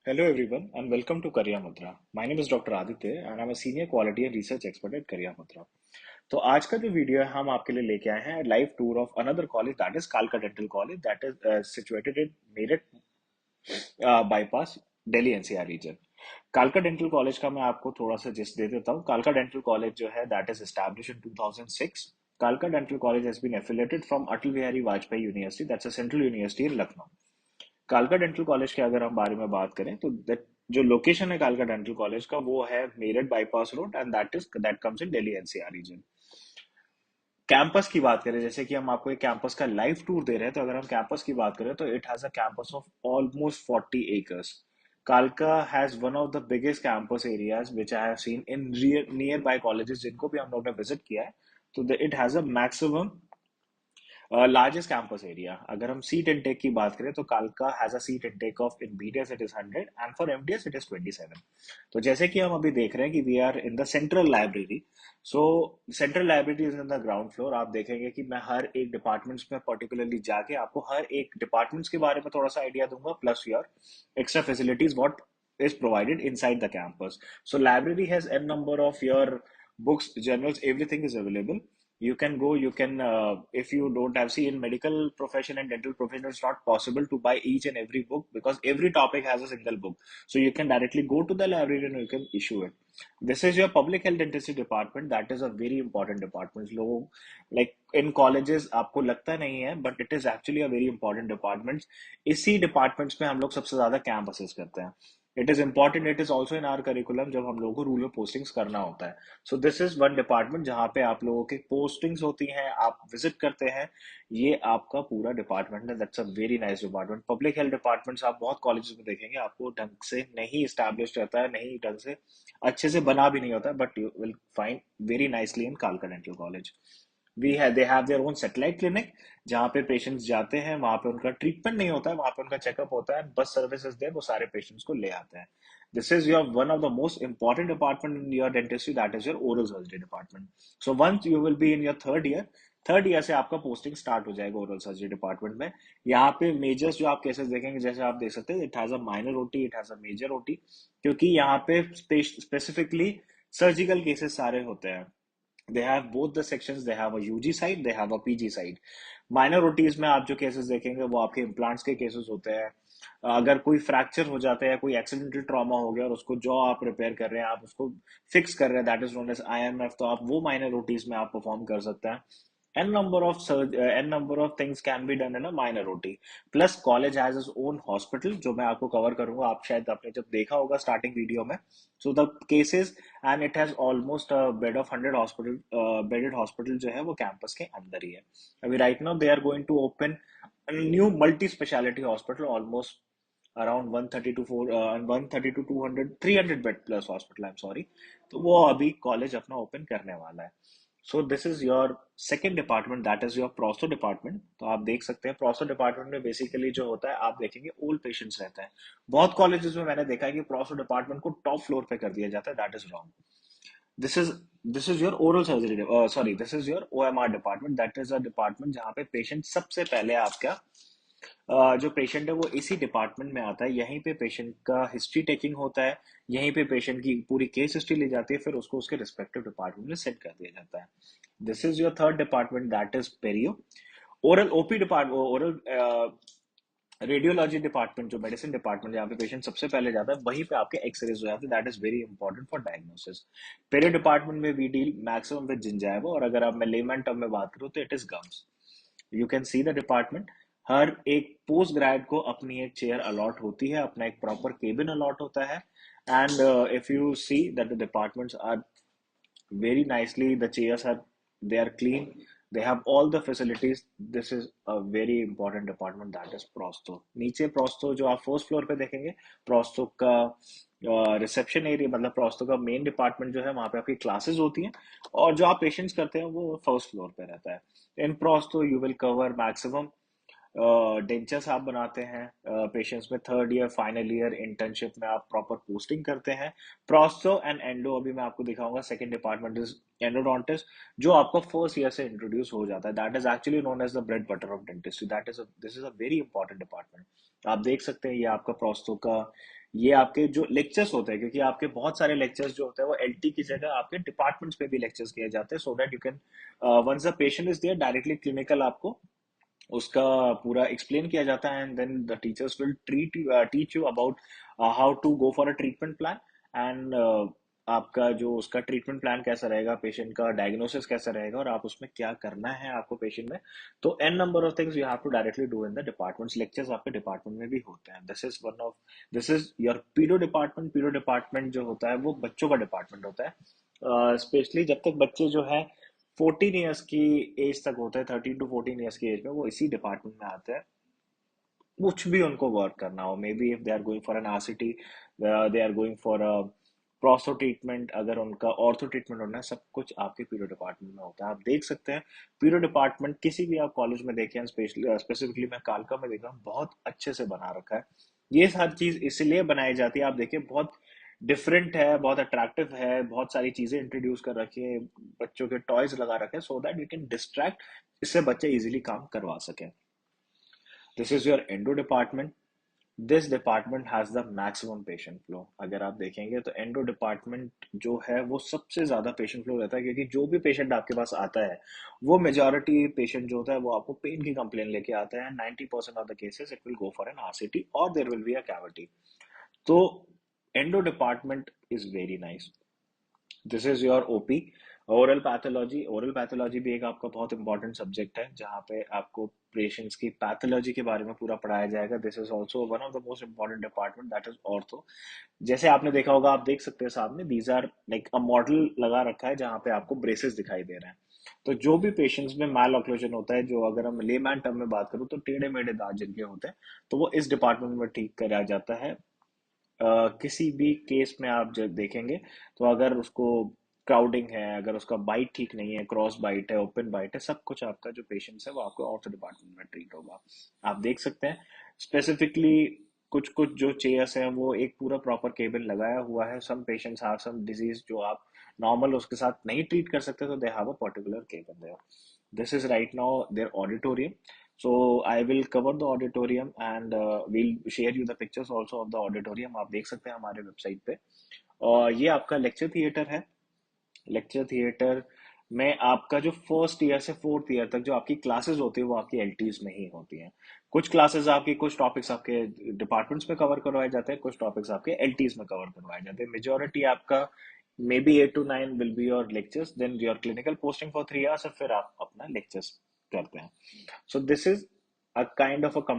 Hello everyone and welcome to Karya Mudra. My name is Dr. Aditya and I'm a senior quality and research expert at Karya Mudra. तो आज का जो video है हम आपके लिए लेके आए हैं live tour of another college that is कालका dental college that is situated in Meerut bypass Delhi NCR region. कालका डेंटल कॉलेज का मैं आपको थोड़ा सा जिस्ट दे देता हूँ. कालका डेंटल कॉलेज जो है दैट इज एस्टैब्लिश इन 2006. कालका dental college has been affiliated from Atal Bihari Vajpayee university that's a central university in Lucknow. कालका डेंटल कॉलेज के अगर हम बारे में बात करें तो जो लोकेशन है कालका डेंटल कॉलेज का वो है Meerut bypass road and that comes in Delhi NCR reason. Campus की बात करें जैसे कि हम आपको एक कैंपस का लाइव टूर दे रहे हैं तो अगर हम कैंपस की बात करें तो it has a campus of almost 40 acres. Kalka has one of the biggest campus areas which I have seen in nearby colleges जिनको भी हम लोग ने विजिट किया है. तो it has a maximum largest campus area. अगर हम सीट इनटेक की बात करें तो कालका has a seat intake of in BDS it is 100 and for MDS it is 27. तो जैसे कि हम अभी देख रहे हैं कि we are in the central library. So central library is in the ground floor. आप देखेंगे कि मैं हर एक डिपार्टमेंट्स में पर्टिकुलरली जाके आपको हर एक डिपार्टमेंट्स के बारे में थोड़ा सा आइडिया दूंगा plus your extra facilities what is provided inside the campus. So library has n number of your books, journals, everything is available. You can go, you can if you don't have, see, in medical profession and dental profession it's not possible to buy each and every book because every topic has a single book. So you can directly go to the library and you can issue it. This is your public health dentistry department. That is a very important department. लोग like in colleges आपको लगता नहीं है but it is actually a very important department. इसी departments में हम लोग सबसे ज्यादा कैंप असिस्ट करते हैं. It is important, it is also in are curriculum जब हम लोगों को रूरल पोस्टिंग्स करना होता है. So this is one department जहाँ पे आप लोगों की पोस्टिंग्स होती हैं, आप विजिट करते हैं. ये आपका पूरा डिपार्टमेंट है. That's a very nice department. Public health departments आप बहुत कॉलेजेस में देखेंगे आपको ढंग से नहीं स्टैब्लिश रहता है, नहीं ढंग से अच्छे से बना भी नहीं होता, but you will find very nicely in कालका डेंटल कॉलेज. वी है they have their own satellite clinic जहाँ पे पेशेंट्स जाते हैं, वहां पे उनका ट्रीटमेंट नहीं होता है, वहां पे उनका चेकअप होता है, बस सर्विसेज दे वो सारे पेशेंट्स को ले आते हैं. This is your one of the most important department in your dentistry, that is your oral surgery department. So once you will be in your third year से आपका पोस्टिंग स्टार्ट हो जाएगा ओरल सर्जरी डिपार्टमेंट में. यहाँ पे measures जो आप cases देखेंगे जैसे आप देख सकते हैं it has a minor OT, it has a major OT, क्योंकि यहाँ पे स्पेसिफिकली सर्जिकल केसेस सारे होते हैं. they have both the sections, they have a UG side, they have a PG side. Minor OTs में आप जो केसेस देखेंगे वो आपके इम्प्लांट्स के केसेस होते हैं. अगर कोई फ्रैक्चर हो जाता है या कोई एक्सीडेंटल ट्रॉमा हो गया और उसको जो आप रिपेयर कर रहे हैं, आप उसको फिक्स कर रहे हैं, that is known as IMF, तो आप वो माइनर ओटीज में आप परफॉर्म कर सकते हैं. n number of things can be done in a minor OT. Plus college has its own hospital जो मैं आपको कवर करूंगा, आप शायद आपने जब देखा होगा स्टार्टिंग वीडियो में. So the cases and it has almost a bed of 100 hospital bedded hospital जो है वो कैंपस के अंदर ही है. अभी right now they are going to open a new multi speciality hospital almost around 130 to 130 to 200 300 bed plus hospital, I'm sorry. तो वो अभी कॉलेज अपना ओपन करने वाला है. So this is your second department, that is your prostho department. तो आप देख सकते हैं प्रोस्टो डिपार्टमेंट में बेसिकली जो होता है आप देखेंगे ओल्ड पेशेंट्स रहते हैं. बहुत कॉलेजेस में मैंने देखा है कि प्रोस्टो डिपार्टमेंट को टॉप फ्लोर पे कर दिया जाता है, that is wrong. This is this is your oral surgery, sorry, this is your OMR department. That is a department जहाँ पे पेशेंट सबसे पहले आपका जो पेशेंट है वो इसी डिपार्टमेंट में आता है. यहीं पे पेशेंट का हिस्ट्री टेकिंग होता है, यहीं पे पेशेंट की पूरी केस हिस्ट्री ली जाती है, फिर उसको उसके रिस्पेक्टिव डिपार्टमेंट में सेट कर दिया जाता है. This is your third department, that is पेरियो. Oral OP department, oral radiology department, जो मेडिसिन डिपार्टमेंट जहाँ पे पेशेंट सबसे पहले जाता है, वहीं पे आपके एक्सरेज हो जाते हैं. That is very important for diagnosis. Perio department में we deal maximum with gingiva, और अगर आप मैं लेमन टर्म में बात करूँ तो it is gums. You can see the department. हर एक पोस्ट ग्रेड को अपनी एक चेयर अलॉट होती है, अपना एक प्रॉपर केबिन अलॉट होता है. And if you see that the departments are very nicely, the chairs are, they are clean, they have all the facilities. This is a very important department, that is prosto. नीचे prosto जो आप first floor पे देखेंगे, prosto का reception area, मतलब प्रोस्तो का main department जो है वहां पे आपकी क्लासेस होती हैं, और जो आप पेशेंट्स करते हैं वो फर्स्ट फ्लोर पे रहता है. In prostho you will cover maximum dentures आप बनाते हैं पेशेंट्स में, third year final year internship में आप प्रॉपर पोस्टिंग करते हैं। प्रोस्टो एंड एंडो अभी मैं आपको दिखाऊंगा, सेकंड डिपार्टमेंट इज एंडोडोंटिस्ट, जो आपको फर्स्ट ईयर से इंट्रोड्यूस हो जाता है। That is actually known as the bread butter of dentistry. This is a very important department. आप देख सकते हैं ये आपका प्रोस्टो का, ये आपके जो लेक्चर्स होते हैं, क्योंकि आपके बहुत सारे लेक्चर्स जो होते हैं वो एलटी की जगह आपके डिपार्टमेंट्स पे भी लेक्चर्स किए जाते हैं, so that you can once the patient is there directly clinical आपको उसका पूरा एक्सप्लेन किया जाता है, and then the teachers will teach you about how to go for a treatment plan, and आपका जो उसका ट्रीटमेंट प्लान कैसा रहेगा, पेशेंट का डायग्नोसिस कैसा रहेगा, और आप उसमें क्या करना है आपको पेशेंट में। तो an number of things you have to directly do in the departments. Lectures आपके डिपार्टमेंट में भी होते हैं। This is your pedo department. Pedo department जो होता है वो बच्चों का डिपार्टमेंट होता है, स्पेशली जब तक बच्चे जो है 14 ईयर्स की एज तक होता है, 13 to 14 ईयर्स की एज में वो इसी डिपार्टमेंट में आते हैं। कुछ भी उनको वर्क करना हो, maybe if they are going for an RCT, they are going for a prostho treatment, अगर उनका ऑर्थो ट्रीटमेंट होना है, सब कुछ आपके पीरियो डिपार्टमेंट में होता है। आप देख सकते हैं पीरियो डिपार्टमेंट किसी भी आप कॉलेज में देखें, स्पेशली स्पेसिफिकली मैं कालका में देखा हूँ, बहुत अच्छे से बना रखा है। ये हर चीज इसलिए बनाई जाती है, आप देखिए बहुत डिफरेंट है, बहुत अट्रैक्टिव है, बहुत सारी चीजें इंट्रोड्यूस कर रखी है, बच्चों के टॉयज लगा रखे हैं, so that you can distract, इससे बच्चे इजीली काम करवा सकें। This is your endo department. This department has the maximum patient flow. अगर आप देखेंगे तो एंडो डिपार्टमेंट जो है वो सबसे ज्यादा पेशेंट फ्लो रहता है, क्योंकि जो भी पेशेंट आपके पास आता है वो मेजोरिटी पेशेंट जो होता है वो आपको पेन की कंप्लेन लेके आता है। 90% of the cases it will go for an RCT और there will be a cavity. तो endo department is very nice. This is your OP. Oral pathology. Oral pathology भी एक आपका बहुत इंपॉर्टेंट सब्जेक्ट है, जहाँ पे आपको पेशेंट्स की पैथोलॉजी के बारे में पूरा पढ़ाया जाएगा। This is also one of the most important department, that is ortho. जैसे आपने देखा होगा, आप देख सकते हैं सामने, these are like a model लगा रखा है जहाँ पे आपको ब्रेसेस दिखाई दे रहे हैं। तो जो भी पेशेंट्स में मैल ऑक्लूजन होता है, जो अगर हम लेमैन टर्म में बात करूँ तो टेढ़े मेढ़े दांत जिनके होते हैं, तो वो इस डिपार्टमेंट में ठीक करा जाता है। किसी भी केस में आप जब देखेंगे, तो अगर उसको क्राउडिंग है, अगर उसका बाइट ठीक नहीं है, क्रॉस बाइट है, ओपन बाइट है, सब कुछ आपका जो पेशेंट्स है वो आपको ऑर्थो डिपार्टमेंट में ट्रीट होगा। आप देख सकते हैं स्पेसिफिकली कुछ कुछ जो चेयर्स हैं वो एक पूरा प्रॉपर केबिन लगाया हुआ है। Some patients have some disease जो आप नॉर्मल उसके साथ नहीं ट्रीट कर सकते, तो they have a particular cabin there. This is right now there auditorium. So I will cover the auditorium, and we'll share you the pictures also of the auditorium. आप देख सकते हैं हमारे वेबसाइट पे। और ये आपका लेक्चर थिएटर है। लेक्चर थिएटर में आपका जो फर्स्ट ईयर से फोर्थ ईयर तक जो आपकी क्लासेस होती है वो आपकी एलटीज में ही होती हैं। कुछ क्लासेस आपकी, कुछ टॉपिक्स आपके डिपार्टमेंट्स में कवर करवाए जाते हैं, कुछ टॉपिक्स आपके एलटीज में कवर करवाए जाते हैं। मेजोरिटी आपका may be 8 to 9 will be your lectures, then your clinical posting for 3 hours, और फिर आप अपना लेक्चर्स करते हैं। So this is a kind of a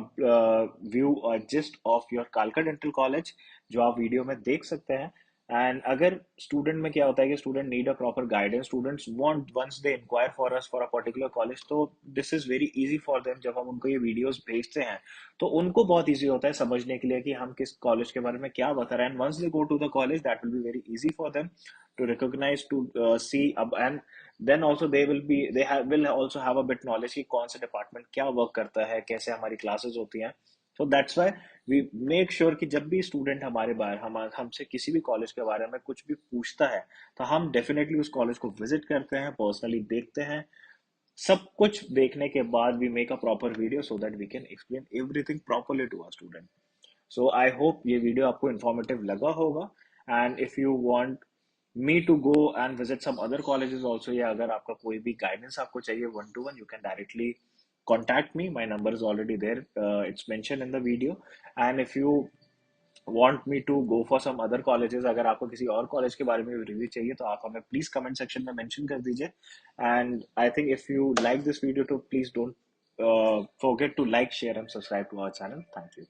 view or gist of your Kalka Dental College, जो आप वीडियो में देख सकते हैं। एंड अगर स्टूडेंट में क्या होता है कि student need a proper guidance, students want once they enquire for us for a particular college, तो this is very easy for them. जब हम उनको ये वीडियोस भेजते हैं तो उनको बहुत इजी होता है समझने के लिए कि हम किस कॉलेज के बारे में क्या बता रहे हैं। And once they go to the college, that will be very easy for them to recognize, to see अब, and then also will also have a bit knowledge कि कौन सा डिपार्टमेंट क्या वर्क करता है, कैसे हमारी क्लासेस होती हैं। So that's why we make sure कि जब भी स्टूडेंट हमारे बारे हमसे किसी भी कॉलेज के बारे में कुछ भी पूछता है, तो हम डेफिनेटली उस कॉलेज को विजिट करते हैं, पर्सनली देखते हैं। सब कुछ देखने के बाद we make a proper video so that we can explain everything properly to our student. So I hope ये वीडियो आपको इन्फॉर्मेटिव लगा होगा। And if you want me to go and visit some other colleges also, या अगर आपका कोई भी guidance आपको चाहिए 1 to 1, you can directly contact me. My number is already there, it's mentioned in the video. And if you want me to go for some other colleges, अगर आपको किसी और कॉलेज के बारे में रिव्यू चाहिए, तो आप हमें प्लीज कमेंट सेक्शन में मेंशन कर दीजिए। And I think if you like this video, तो please don't forget to like, share and subscribe to our channel. Thank you.